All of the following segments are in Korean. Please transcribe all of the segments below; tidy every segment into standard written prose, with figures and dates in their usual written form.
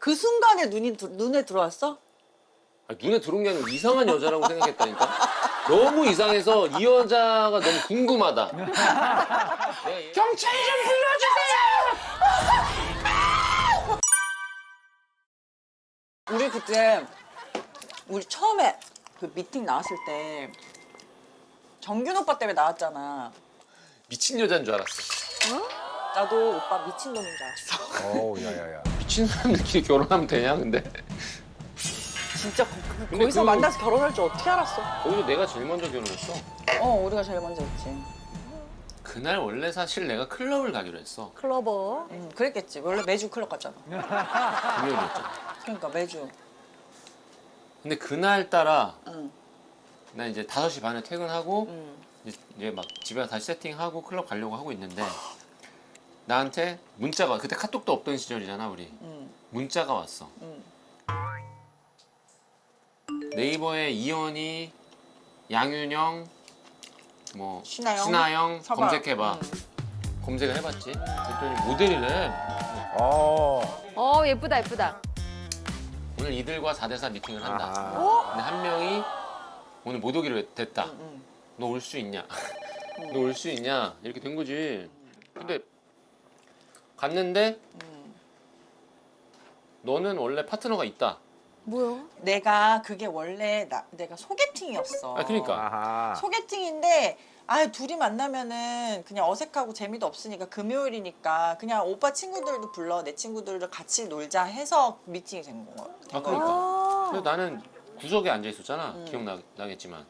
그 순간에 눈에 들어왔어? 아니, 눈에 들어온 게 아니고 이상한 여자라고 생각했다니까. 너무 이상해서 이 여자가 너무 궁금하다. 경찰 좀 불러주세요. 우리 그때 우리 처음에 그 미팅 나왔을 때 정균 오빠 때문에 나왔잖아. 미친 여자인 줄 알았어. 나도 오빠 미친놈인 줄 알았어. 어우, 야야야. 미친 사람들끼리 결혼하면 되냐 근데? 진짜 거기서 그- 만나서 결혼할 줄 어떻게 알았어? 거기서 내가 제일 먼저 결혼했어. 우리가 제일 먼저 했지. 그날 원래 사실 내가 클럽을 가기로 했어. 클로버. 그랬겠지. 원래 매주 클럽 갔잖아. 금요일이었잖아. 그러니까 매주. 근데 그날따라 응. 나 이제 5시 반에 퇴근하고 응. 이제 막 집에 다시 세팅하고 클럽 가려고 하고 있는데 나한테 문자가 그때 카톡도 없던 시절이잖아 우리. 응. 문자가 왔어. 응. 네이버에 이현이, 양윤영, 뭐 신하영? 서봐. 검색해봐. 검색을 해봤지. 그랬더니 모델이래. 예쁘다 예쁘다. 오늘 이들과 4대4 미팅을 한다. 아하. 근데 한 명이 오늘 못 오기로 됐다. 응. 너 올 수 있냐? 너 올 수 있냐? 이렇게 된 거지. 근데 갔는데 너는 원래 파트너가 있다. 뭐야? 내가 그게 원래 내가 소개팅이었어. 아 그러니까. 아하. 소개팅인데 둘이 만나면은 그냥 어색하고 재미도 없으니까 금요일이니까 그냥 오빠 친구들도 불러 내 친구들도 같이 놀자 해서 미팅이 된 거야. 아 그러니까. 그래서 나는 구석에 앉아 있었잖아. 기억나겠지만.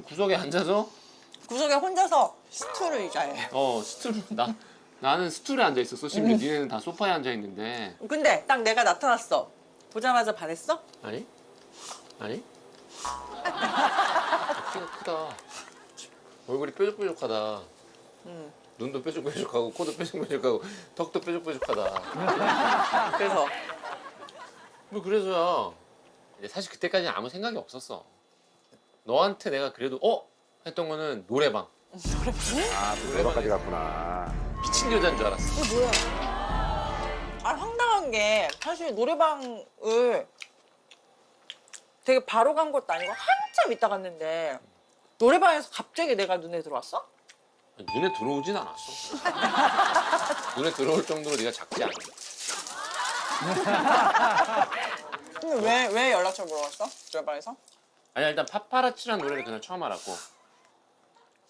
구석에 앉아서 구석에 혼자서 스투를 의자에. 나는 스툴에 앉아 있었어. 심지어 니네는 다 소파에 앉아 있는데. 근데 딱 내가 나타났어. 보자마자 반했어? 아니? 키가 크다. 얼굴이 뾰족뾰족하다. 눈도 뾰족뾰족하고 코도 뾰족뾰족하고 턱도 뾰족뾰족하다. 그래서 뭐 그래서야. 근데 사실 그때까지는 아무 생각이 없었어. 너한테 내가 그래도 했던 거는 노래방. 아, 노래방까지 갔구나. 미친 여자인 줄 알았어. 이게 뭐야? 황당한 게 사실 노래방을 되게 바로 간 것도 아니고 한참 있다 갔는데 노래방에서 갑자기 내가 눈에 들어왔어? 눈에 들어오진 않았어. 눈에 들어올 정도로 네가 작지 않아. 근데 왜 연락처 물어봤어? 노래방에서? 아니 일단 파파라치라는 노래를 그날 처음 알았고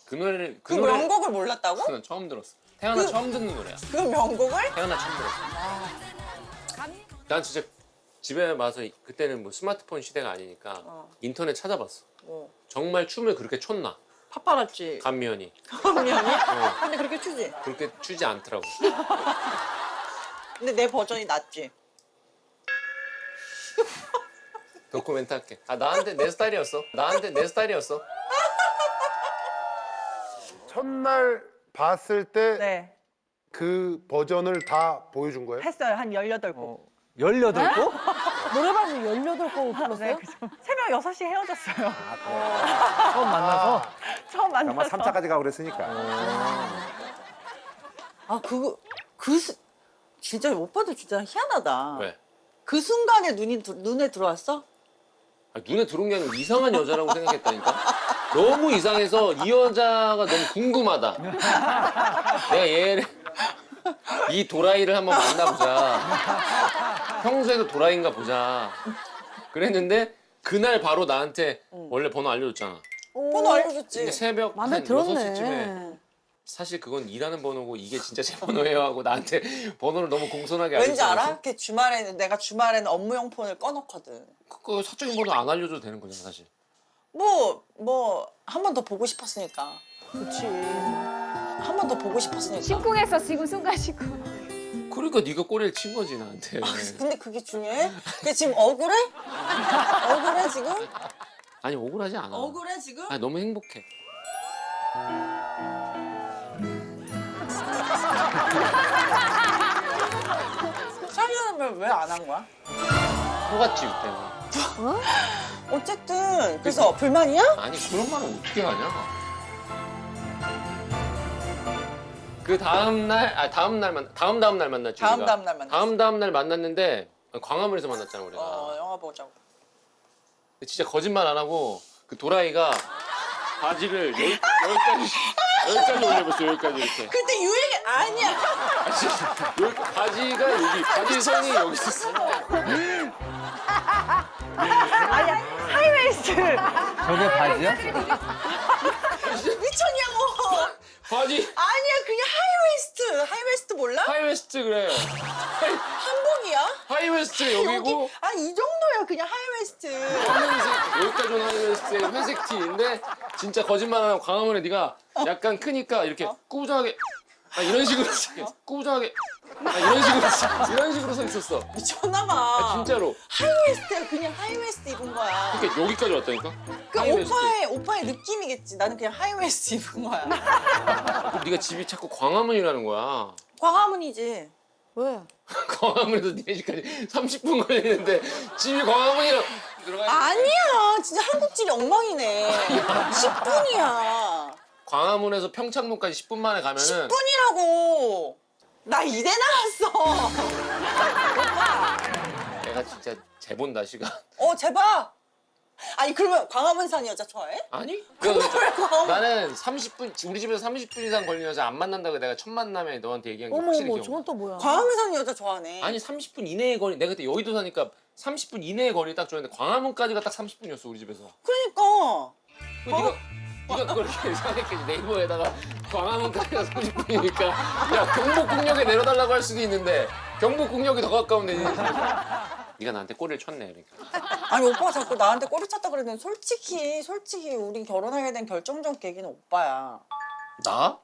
그 노래를 그 명곡을 몰랐다고? 그건 처음 들었어. 태어나 처음 듣는 노래야. 그 명곡을? 태어나 처음 들었어. 난 진짜 집에 와서 그때는 뭐 스마트폰 시대가 아니니까 인터넷 찾아봤어. 정말 춤을 그렇게 췄나? 파파라치 감미연이. 감면이? 근데 그렇게 추지? 그렇게 추지 않더라고. 근데 내 버전이 낫지? 도코멘트 할게. 나한테 내 스타일이었어. 첫날 봤을 때 네 그 버전을 다 보여준 거예요? 했어요. 한 18곡 18곡? 노래방을 18곡 불렀어요? 새벽 6시에 헤어졌어요. 처음 만나서? 처음 아마 만나서 3차까지 가고 그랬으니까. 진짜 오빠도 진짜 희한하다. 왜? 그 순간에 눈에 들어왔어? 눈에 들어온 게 아니고 이상한 여자라고 생각했다니까. 너무 이상해서 이 여자가 너무 궁금하다. 내가 얘를 이 도라이를 한번 만나보자. 평소에도 도라이인가 보자. 그랬는데 그날 바로 나한테 원래 번호 알려줬잖아. 번호 알려줬지. 근데 새벽 마음에 한 들었네. 6시쯤에 사실 그건 일하는 번호고 이게 진짜 제 번호예요 하고 나한테 번호를 너무 공손하게 왠지 알려줬어. 알아? 내가 주말에는 업무용 폰을 꺼놓거든. 그거 사적인 번호 안 알려줘도 되는 거잖아 사실. 한 번 더 보고 싶었으니까. 그렇지. 한 번 더 보고 싶었으니까. 심쿵했어 지금 순간 심쿵. 그러니까 네가 꼬리를 친 거지 나한테. 근데 그게 중요해? 그게 지금 억울해? 억울해 지금? 아니 억울하지 않아. 억울해 지금? 아니 너무 행복해. 사귀면 왜 안 한 거야? 속았지 그때는. 어쨌든 그래서 불만이야? 아니 그런 말은 어떻게 하냐. 그 다음 날 만났지. 다음 우리가. 다음 날 만났어. 다음 날 만났는데 광화문에서 만났잖아 우리가. 영화 보자고. 근데 진짜 거짓말 안 하고 그 도라이가 바지를 여기까지 올려봤어. 여기까지 이렇게. 그때 유행이 아니야. 아, 진짜. 여기 바지가 여기 바지 선이 여기 있었어. 아니야, 하이웨이스트. 저게 바지야? 미쳤냐고. 바지 아니야, 그냥 하이웨스트 몰라? 하이웨스트 그래. 한복이야? 하이웨스트가 여기고 아니, 이 정도야, 그냥 하이웨스트. 검은색 여기까지 온 하이웨스트에 회색 티인데 진짜 거짓말 안 하고 광화문에 네가 약간 크니까 이렇게 꾸부정하게 이런 식으로 꾸부정하게 이런 식으로 서 있었어. 미쳤나봐. 진짜로. 하이웨스트야, 그냥 하이웨스트 입은 거야. 그러니까 여기까지 왔다니까. 그 하이웨스트. 오빠의 느낌이겠지. 나는 그냥 하이웨스트 입은 거야. 그럼 네가 집이 자꾸 광화문이라는 거야. 광화문이지. 왜? 광화문에서 네 집까지 30분 걸리는데 집이 광화문이라 들어가. 아니야, 진짜 한국집이 엉망이네. 10분이야. 광화문에서 평창동까지 10분 만에 가면은 10분이라고. 나 이대 나왔어. 내가 진짜 재본다 시간. 제발. 아니, 그러면 광화문 사는 여자 좋아해? 아니? 왜 광화문? 나는 30분 우리 집에서 30분 이상 걸리는 여자 안 만난다고 내가 첫 만남에 너한테 얘기한 게 어머, 확실히 어머, 기억나. 저건 또 뭐야? 광화문 사는 여자 좋아하네. 아니 30분 이내의 거리 내가 그때 여의도 사니까 30분 이내의 거리 딱 줬는데 광화문까지가 딱 30분이었어 우리 집에서. 그러니까. 네가 그걸 계산했겠지. 네이버에다가 광화문까지가 30분이니까 야 경복궁역에 내려달라고 할 수도 있는데 경복궁역이 더 가까운데 네가 나한테 꼬리를 쳤네 그러니까. 아니, 오빠가 자꾸 나한테 꼬리 찼다 그랬는데 솔직히 우리 결혼하게 된 결정적 계기는 오빠야. 나?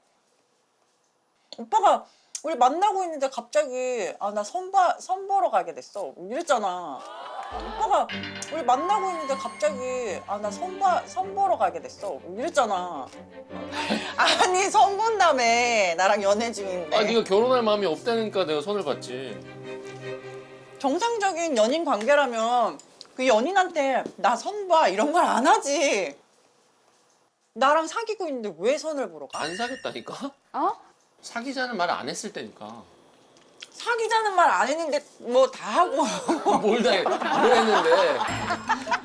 오빠가 우리 만나고 있는데 갑자기 나 선 보러 가게 됐어. 이랬잖아. 오빠가 우리 만나고 있는데 갑자기 나 선 보러 가게 됐어. 이랬잖아. 아니, 선 본다며. 나랑 연애 중인데. 네가 결혼할 마음이 없다니까 내가 손을 봤지. 정상적인 연인 관계라면 그 연인한테 나 선 봐 이런 말 안 하지. 나랑 사귀고 있는데 왜 선을 보러 가? 안 사귀었다니까? 어? 사귀자는 말을 안 했을 때니까. 사귀자는 말 안 했는데 뭐 다 하고.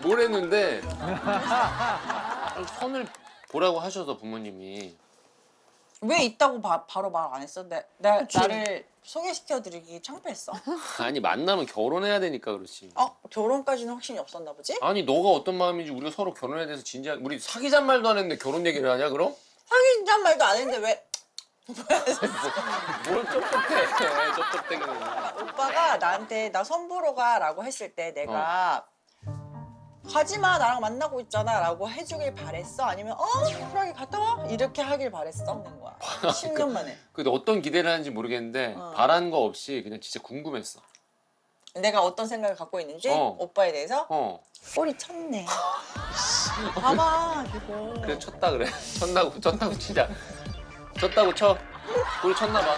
뭘 했는데 선을 보라고 하셔서 부모님이. 왜 있다고 바로 말 안 했어? 나를 소개시켜드리기 창피했어? 아니 만나면 결혼해야 되니까 그렇지. 결혼까지는 확신이 없었나 보지? 아니 너가 어떤 마음인지 우리가 서로 결혼에 대해서 진지하게 우리 사귀잔 말도 안 했는데 결혼 얘기를 하냐 그럼? 사귀자는 말도 안 했는데 왜? 뭘 쩝쩝대 쩝쩝대기는. 오빠가 나한테 나 선 보러 가라고 했을 때 내가 가지마, 나랑 만나고 있잖아 라고 해주길 바랬어? 아니면 쿨하게 갔다 와? 이렇게 하길 바랬어? 는 거야. 10년 만에. 근데 어떤 기대를 하는지 모르겠는데 바란 거 없이 그냥 진짜 궁금했어. 내가 어떤 생각을 갖고 있는지 오빠에 대해서 꼬리 쳤네. 봐봐 이거. 그래 쳤다 그래. 쳤다고 치자. 쳤다고 쳐. 우리 쳤나 봐.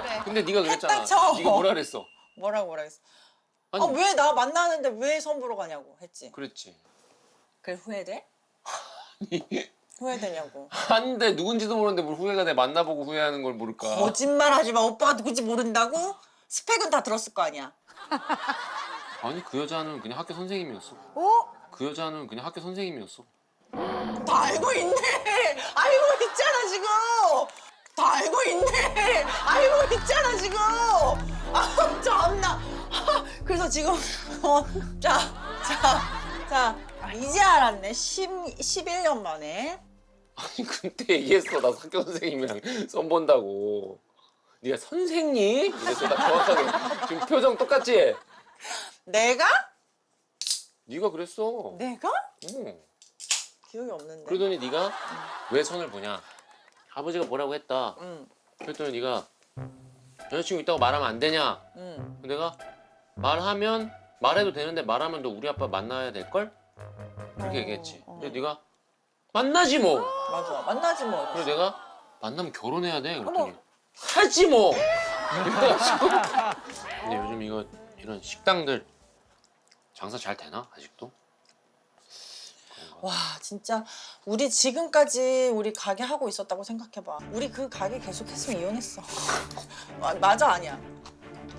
그래. 근데 네가 그랬잖아. 했다 쳐. 네가 뭐라 그랬어? 뭐라고 했어? 아니 왜 나 만나는데 왜 선 보러 가냐고 했지. 그랬지. 그래 후회돼? 후회되냐고. 한데 누군지도 모르는데 뭘 후회가 돼. 만나보고 후회하는 걸 모를까. 거짓말하지 마. 오빠가 누군지 모른다고? 스펙은 다 들었을 거 아니야. 아니 그 여자는 그냥 학교 선생님이었어. 그 여자는 그냥 학교 선생님이었어. 다 알고 있네. 알고 있잖아 지금. 다 알고 있네. 알고 있잖아 지금. 참나. 그래서 지금 자 이제 알았네. 11년 만에. 아니 그때 얘기했어. 나 학교 선생님이랑 썸 본다고. 네가 선생님? 그래서 나 정확하게 지금 표정 똑같지? 내가? 네가 그랬어. 내가? 응. 기억이 없는데. 그러더니 네가 왜 선을 보냐? 아버지가 뭐라고 했다. 응. 그랬더니 네가 여자친구 있다고 말하면 안 되냐? 응. 내가 말해도 되는데 말하면 너 우리 아빠 만나야 될걸? 그렇게 얘기했지. 근데 네가 만나지 뭐. 맞아. 만나지 뭐. 그래서 내가 만나면 결혼해야 돼. 그랬더니 하지 뭐. 이래가지고. 근데 요즘 이런 식당들 장사 잘 되나 아직도? 와 진짜 우리 지금까지 우리 가게 하고 있었다고 생각해봐. 우리 그 가게 계속했으면 이혼했어. 맞아 아니야?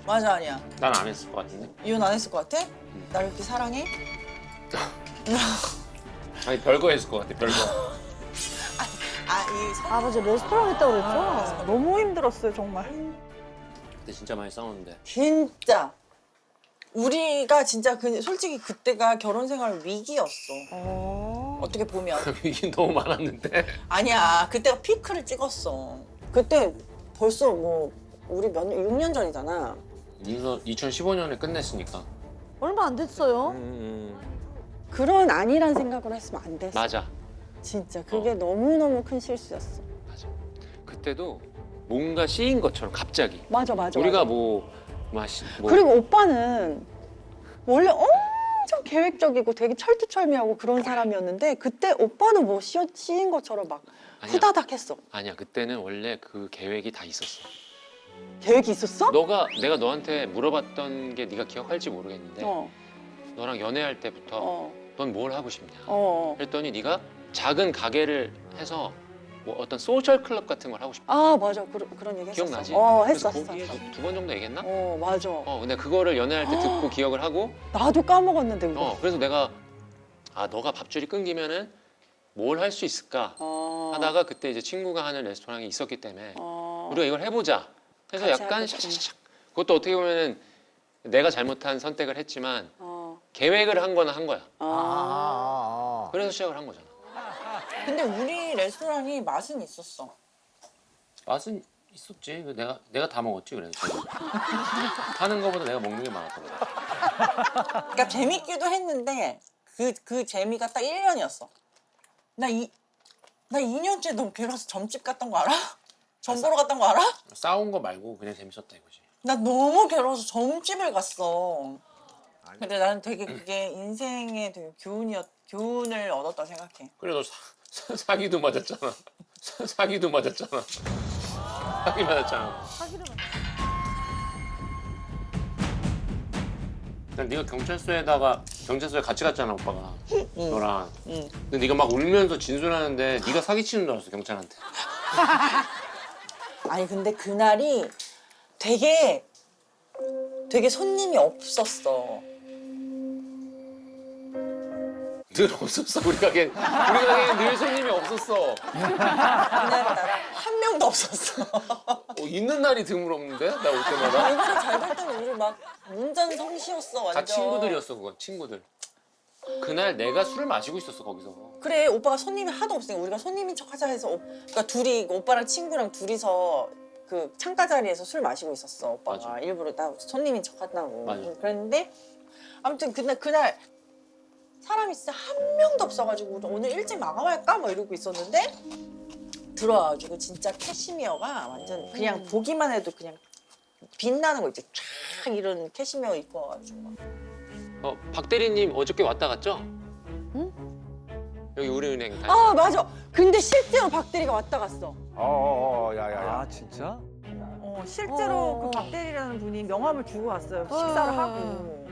맞아 아니야. 난 안 했을 것 같은데. 이혼 안 했을 것 같아? 나를 그렇게 사랑해? 아니 별거 했을 것 같아. 별거. 아 맞아 레스토랑 했다고 그랬죠? 너무 힘들었어요 정말. 그때 진짜 많이 싸웠는데. 진짜 우리가 진짜 솔직히 그때가 결혼 생활 위기였어. 어떻게 보면 이게 너무 많았는데. 아니야 그때가 피크를 찍었어. 그때 벌써 뭐 우리 몇 년, 6년 전이잖아. 2015년에 끝냈으니까. 얼마 안 됐어요. 그런 아니란 생각을 했으면 안 됐어. 맞아. 진짜 그게 너무너무 큰 실수였어. 맞아. 그때도 뭔가 씌인 것처럼 갑자기. 맞아 맞아. 우리가 맞아. 뭐 그리고 오빠는 원래 엄청 계획적이고 되게 철두철미하고 그런 사람이었는데 그때 오빠는 뭐 씌인 것처럼 막 아니야. 후다닥 했어. 아니야. 그때는 원래 그 계획이 다 있었어. 계획이 있었어? 내가 너한테 물어봤던 게 네가 기억할지 모르겠는데 어. 너랑 연애할 때부터 어. 넌 뭘 하고 싶냐? 어. 그랬더니 네가 작은 가게를 해서 뭐 어떤 소셜 클럽 같은 걸 하고 싶다. 아 맞아 그런 얘기 했었어. 기억나지? 했었어. 그래서 거기에 두 번 정도 얘기했나? 맞아. 근데 그거를 연애할 때 듣고 기억을 하고 나도 까먹었는데 그거. 그래서 내가 너가 밥줄이 끊기면은 뭘 할 수 있을까 하다가 그때 이제 친구가 하는 레스토랑이 있었기 때문에 우리가 이걸 해보자 해서 같이 약간 하겠지. 샥샥샥 그것도 어떻게 보면은 내가 잘못한 선택을 했지만 어. 계획을 한 거는 한 거야. 아. 그래서 시작을 한 거잖아. 근데 우리 레스토랑이 맛은 있었어. 맛은 있었지. 내가 다 먹었지 그래서. 하는 거보다 내가 먹는 게 많았던 거야. 그러니까 재밌기도 했는데 그 재미가 딱 1년이었어. 나 2년째 너무 괴로워서 점집 갔던 거 알아? 점 보러 갔던 거 알아? 싸운 거 말고 그냥 재밌었다 이거지. 나 너무 괴로워서 점집을 갔어. 근데 나는 되게 그게 인생에 되게 교훈을 얻었다 생각해. 그래 너 사기도 맞았잖아. 사기도 맞았잖아. 사기 맞았잖아. 난 네가 경찰서에 같이 갔잖아 오빠가. 너랑. 근데 네가 막 울면서 진술하는데 네가 사기치는 줄 알았어 경찰한테. 아니 근데 그날이 되게 손님이 없었어. 늘 없었어 우리 가게. 우리 가게에 늘 손님이 없었어. 그날따라 한 명도 없었어. 있는 날이 드물었는데 나 올 때마다. 이거를 잘 볼 때는 우리 막 문전성시였어 완전. 다 친구들이었어 그건 친구들. 그날 내가 술을 마시고 있었어 거기서. 그래 오빠가 손님이 하도 없으니까 우리가 손님인 척 하자 해서 그러니까 둘이 오빠랑 친구랑 둘이서 그 창가 자리에서 술 마시고 있었어 오빠가. 맞아. 일부러 나 손님인 척 한다고. 맞아. 그랬는데 아무튼 그날 사람이 진짜 한 명도 없어가지고 오늘 일찍 마감할까 뭐 이러고 있었는데 들어와가지고 진짜 캐시미어가 완전 그냥 보기만 해도 그냥 빛나는 거 있지. 쫙 이런 캐시미어 입고 와가지고 박 대리님 어저께 왔다 갔죠? 응? 여기 우리은행 다니. 아 맞아. 근데 실제로 박 대리가 왔다 갔어. 야야야. 아 진짜? 실제로 그 박대리라는 분이 명함을 주고 왔어요. 식사를 하고.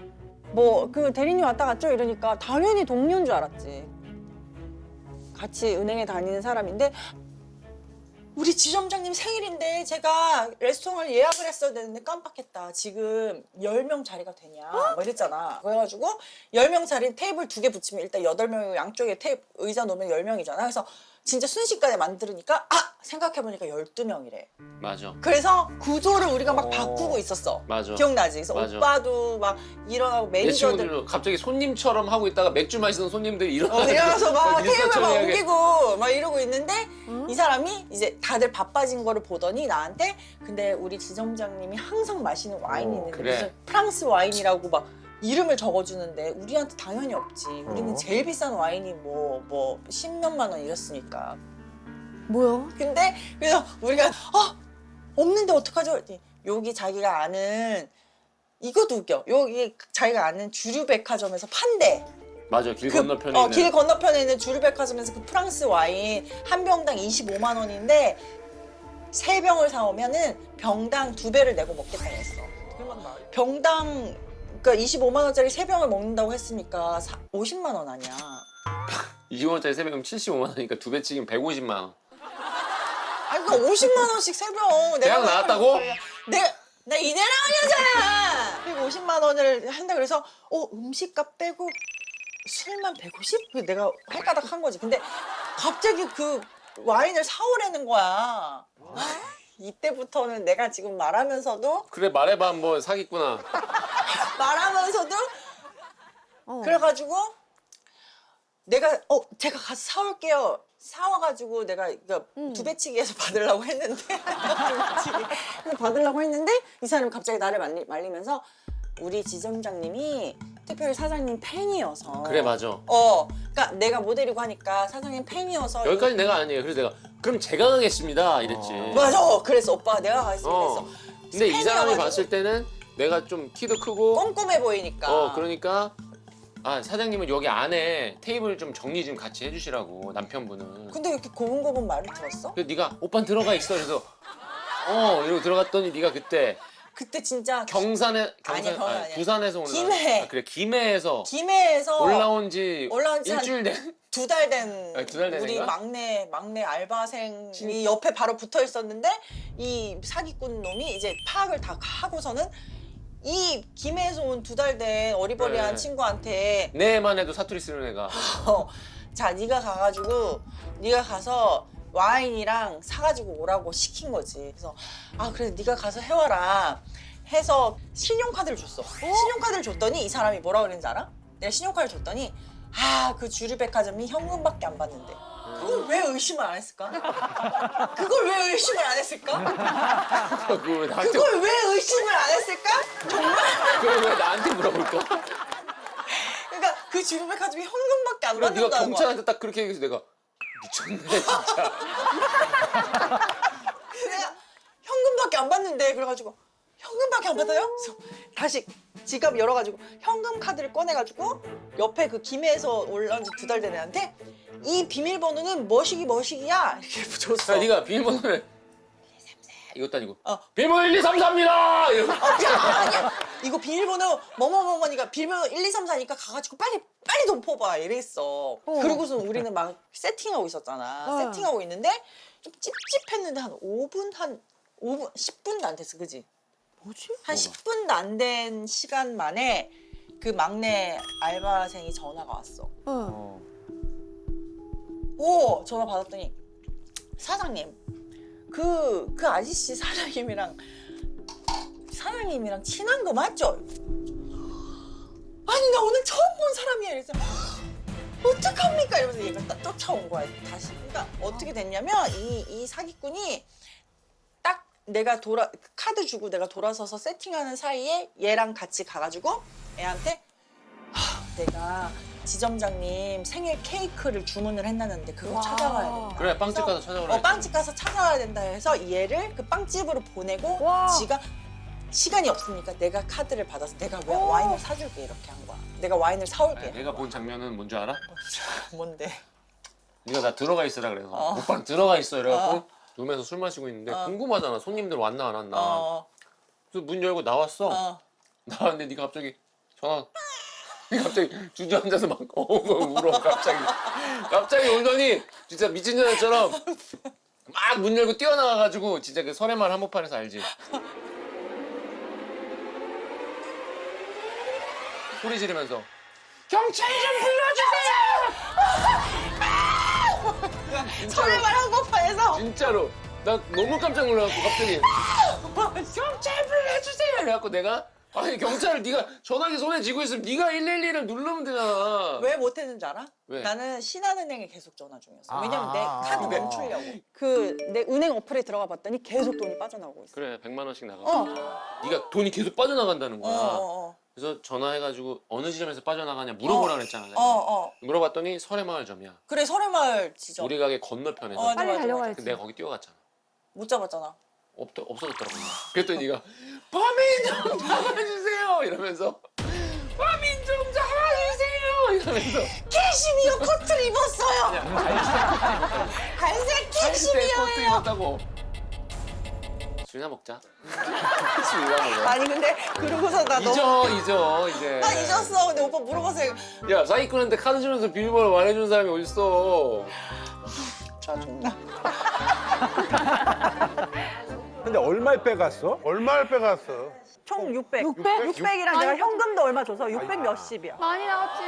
뭐 그 대리님 왔다 갔죠? 이러니까 당연히 동료인 줄 알았지. 같이 은행에 다니는 사람인데 우리 지점장님 생일인데 제가 레스토랑을 예약을 했어야 되는데 깜빡했다. 지금 10명 자리가 되냐 뭐 이랬잖아. 그래가지고 10명 자리 테이블 2개 붙이면 일단 8명이고 양쪽에 의자 놓으면 10명이잖아. 그래서 진짜 순식간에 만들으니까 생각해보니까 12명이래. 맞아. 그래서 구조를 우리가 막 바꾸고 있었어. 맞아. 기억나지? 그래서 맞아. 오빠도 막 일어나고 내 매니저들 친구들도 갑자기 손님처럼 하고 있다가 맥주 마시던 손님들이 일어나서 막 테이블 막 일사천리하게. 옮기고 막 이러고 있는데 이 사람이 이제 다들 바빠진 거를 보더니 나한테 근데 우리 지점장님이 항상 마시는 와인이 있는데 그래. 무슨 프랑스 와인이라고 막 이름을 적어주는데 우리한테 당연히 없지. 우리는 제일 비싼 와인이 뭐 10몇만 원 이랬으니까. 뭐야? 근데 그래서 우리가 없는데 어떡하죠? 그랬더니 여기 자기가 아는 이것도 웃겨. 여기 자기가 아는 주류백화점에서 판대. 맞아 길 건너편에 있는. 길 건너편에 있는 주류백화점에서 그 프랑스 와인 한 병당 25만 원인데 3병을 사오면은 병당 2배를 내고 먹겠다고 했어. 병당 그러니까 25만 원짜리 3병을 먹는다고 했으니까 50만 원 아니야. 20원짜리 3병이면 75만 원이니까 2배 치기면 150만 원. 아니 그러니까 50만 원씩 3병. 대학 나왔다고? 나 이내랑이잖아. 150만 원을 한다 그래서 음식값 빼고 술만 150? 그래서 내가 헷가닥 한 거지. 근데 갑자기 그 와인을 사오라는 거야. 이때부터는 내가 지금 말하면서도 그래 말해봐 한번 사기꾼아. 그래가지고 내가 제가 가서 사올게요. 사와가지고 내가 그러니까 두 배치기해서 받으려고 했는데 두 배치기 해서 받으려고 했는데 이 사람이 갑자기 나를 말리면서 우리 지점장님이 특별히 사장님 팬이어서 그래 맞아. 그러니까 내가 모델이고 하니까 사장님 팬이어서 여기까지 내가 아니에요. 그래서 내가 그럼 제가 가겠습니다 이랬지. 맞아. 그래서 오빠 내가 가겠습니다 했어. 근데 이 사람이 팬이어가지고 봤을 때는 내가 좀 키도 크고 꼼꼼해 보이니까. 그러니까 사장님은 여기 안에 테이블 좀 정리 좀 같이 해주시라고 남편분은. 근데 이렇게 고분고분 말을 들었어? 그래서 네가 오빠 들어가 있어. 그래서 이러고 들어갔더니 네가 그때 그때 진짜 경산 아니야. 부산에서 올라. 김해. 그래 김해에서 김해에서 올라온 지 한 일주일 된. 2달 된 아, 2달 된 우리 애가? 막내 알바생이 옆에 바로 붙어 있었는데 이 사기꾼 놈이 이제 파악을 다 하고서는 이 김해에서 온 2달 된 어리버리한 그래. 친구한테 내만 해도 사투리 쓰는 애가. 자 네가 가서 와인이랑 사가지고 오라고 시킨 거지. 그래서 그래 네가 가서 해와라 해서 신용카드를 줬어. 신용카드를 줬더니 이 사람이 뭐라 그랬는지 알아? 내가 신용카드를 줬더니 그 주류백화점이 현금밖에 안 받는데 그걸 왜 의심을 안 했을까? 그걸 왜 의심을 안 했을까? 그걸 나한테 그걸 왜 의심을 안 했을까? 정말? 그걸 왜 나한테 물어볼까? 그러니까 그 주류백화점이 현금밖에 안 그래 네가 받는다는 거야. 경찰한테 딱 그렇게 얘기해서 내가 미쳤네 진짜. 내가 현금밖에 안 받는데 그래가지고 현금밖에 안 받아요? 그래서 다시 지갑 열어가지고 현금 카드를 꺼내가지고 옆에 그 김해에서 올라온 지 2달 된 애한테 이 비밀번호는 뭐시기야 이렇게 줬어. 야 네가 비밀번호를 1234 이것도 아니고 비밀번호 1234입니다 이러고. 아니야 이거 비밀번호 뭐뭐뭐뭐니까 비밀번호 1234니까 가가지고 빨리 돈 뽑아 이랬어. 그러고서 우리는 막 세팅하고 있었잖아. 세팅하고 있는데 좀 찝찝했는데 한 5분 10분도 안 됐어. 그지? 뭐지? 한 10분도 안 된 시간 만에 그 막내 알바생이 전화가 왔어. 전화 받았더니 사장님 그 아저씨 사장님이랑 친한 거 맞죠? 아니 나 오늘 처음 본 사람이야. 이래서 어떡합니까? 이러면서 얘가 딱 쫓아온 거야 다시. 그러니까 어떻게 됐냐면 이 사기꾼이 딱 내가 카드 주고 내가 돌아서서 세팅하는 사이에 얘랑 같이 가가지고 애한테 내가 지점장님 생일 케이크를 주문을 해놨는데 그거 찾아가야 된다. 그래 빵집 가서 찾아오라. 빵집 가서 찾아와야 된다 해서 얘를 그 빵집으로 보내고 와. 지가 시간이 없으니까 내가 카드를 받아서 내가 왜 와인을 사줄게 이렇게 한 거야. 내가 와인을 사올게. 내가 본 장면은 뭔지 알아? 뭔데? 네가 나 들어가 있으라 그래서 오빠랑 들어가 있어 이래갖고 룸에서 술 마시고 있는데 궁금하잖아. 손님들 왔나 안 왔나. 그래서 문 열고 나왔어. 나왔는데 네가 갑자기 네가 갑자기 주저앉아서 막 울어 갑자기 울더니 진짜 미친 여자처럼 막 문 열고 뛰어나가가지고 진짜 그 설해마을 한복판에서 알지? 소리 지르면서 경찰 좀 불러주세요! 설해마을 한복판에서 진짜로 나 너무 깜짝 놀라갖고 갑자기 경찰 불러주세요! 이래갖고 내가 아니 경찰을 네가 전화기 손에 쥐고 있으면 네가 112를 누르면 되잖아. 왜 못했는지 알아? 왜? 나는 신한은행에 계속 전화 중이었어. 왜냐면 내 아. 카드 멈추려고. 내 은행 어플에 들어가 봤더니 계속 돈이 빠져나오고 있어. 그래 100만 원씩 나가. 어. 네가 돈이 계속 빠져나간다는 거야. 어. 그래서 전화해가지고 어느 지점에서 빠져나가냐 물어보라 그랬잖아. 내가. 물어봤더니 설해마을점이야. 그래 설해마을 지점. 우리 가게 건너편에서. 맞아, 빨리 맞아, 달려가야지. 근데 내가 거기 뛰어갔잖아. 못 잡았잖아. 없어졌더라고. 그랬더니 네가 범인 좀 잡아주세요 이러면서 범인 좀 잡아주세요 이러면서 캐시미어 코트를 입었어요. 갈색 코트 캐시미어예요. 입었다고. 술이나 먹자. 술이나 먹어. 아니 근데 그러고서 나 잊어 이제. 나 잊었어. 근데 오빠 물어봐서 야 사기꾼한테 카드 주면서 비밀번호 말해주는 사람이 어딨어. 짜증나. 근데 얼마를 빼갔어? 얼마를 빼갔어? 총 600. 600? 600이랑 내가 현금도 얼마 줘서 600 몇십이야. 많이 나왔지.